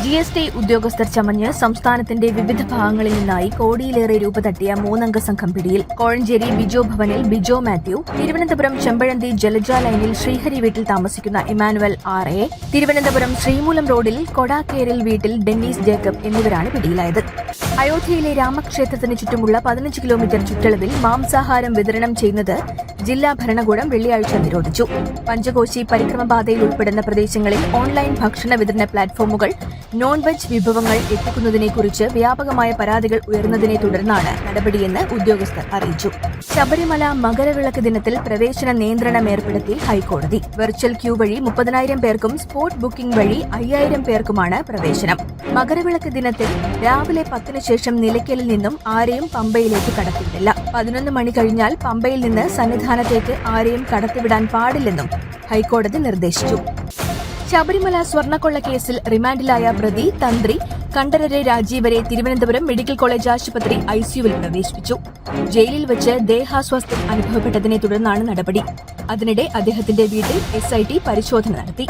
GST ഉദ്യോഗസ്ഥർ ചമഞ്ഞ് സംസ്ഥാനത്തിന്റെ വിവിധ ഭാഗങ്ങളിൽ നിന്നായി കോടിയിലേറെ രൂപ തട്ടിയ 3-അംഗ സംഘം പിടിയിൽ. കോഴഞ്ചേരി ബിജോ ഭവനിൽ ബിജോ മാത്യു, തിരുവനന്തപുരം ചെമ്പഴന്തി ജലജ ലൈനിൽ ശ്രീഹരി വീട്ടിൽ താമസിക്കുന്ന ഇമാനുവൽ RA, തിരുവനന്തപുരം ശ്രീമൂലം റോഡിൽ കൊടാക്കേരിൽ വീട്ടിൽ ഡെന്നീസ് ജേക്കബ് എന്നിവരാണ് പിടിയിലായത്. അയോധ്യയിലെ രാമക്ഷേത്രത്തിന് ചുറ്റുമുള്ള 15 കിലോമീറ്റർ ചുറ്റളവിൽ മാംസാഹാരം വിതരണം ചെയ്യുന്നത് ജില്ലാ ഭരണകൂടം വെള്ളിയാഴ്ച നിരോധിച്ചു. പഞ്ചകോശി പരിക്രമപാതയിൽ ഉൾപ്പെടുന്ന പ്രദേശങ്ങളിൽ ഓൺലൈൻ ഭക്ഷണ വിതരണ പ്ലാറ്റ്ഫോമുകൾ നോൺ വെജ് വിഭവങ്ങൾ എത്തിക്കുന്നതിനെക്കുറിച്ച് വ്യാപകമായ പരാതികൾ ഉയർന്നതിനെ തുടർന്നാണ് നടപടിയെന്ന് ഉദ്യോഗസ്ഥർ അറിയിച്ചു. ശബരിമല മകരവിളക്ക് ദിനത്തിൽ പ്രവേശന നിയന്ത്രണം ഏർപ്പെടുത്തി ഹൈക്കോടതി. വെർച്വൽ ക്യൂ വഴി 30,000 പേർക്കും സ്പോട്ട് ബുക്കിംഗ് വഴി 5,000 പേർക്കുമാണ് പ്രവേശനം. മകരവിളക്ക് ദിനത്തിൽ രാവിലെ 10-ന് ശേഷം നിലയ്ക്കലിൽ നിന്നും ആരെയും പമ്പയിലേക്ക് കടത്തിവിടില്ല. 11 മണി കഴിഞ്ഞാൽ പമ്പയിൽ നിന്ന് സന്നിധാനത്തേക്ക് ആരെയും കടത്തിവിടാൻ പാടില്ലെന്നും ഹൈക്കോടതി നിർദ്ദേശിച്ചു. ശബരിമല സ്വർണ്ണക്കൊള്ള കേസിൽ റിമാൻഡിലായ പ്രതി തന്ത്രി കണ്ഠരര് രാജീവരെ തിരുവനന്തപുരം മെഡിക്കൽ കോളേജ് ആശുപത്രി ICUവിൽ പ്രവേശിപ്പിച്ചു. ജയിലിൽ വെച്ച് ദേഹാസ്വാസ്ഥ്യം അനുഭവപ്പെട്ടതിനെ തുടർന്നാണ് നടപടി. അതിനിടെ അദ്ദേഹത്തിന്റെ വീട്ടിൽ SIT പരിശോധന നടത്തി.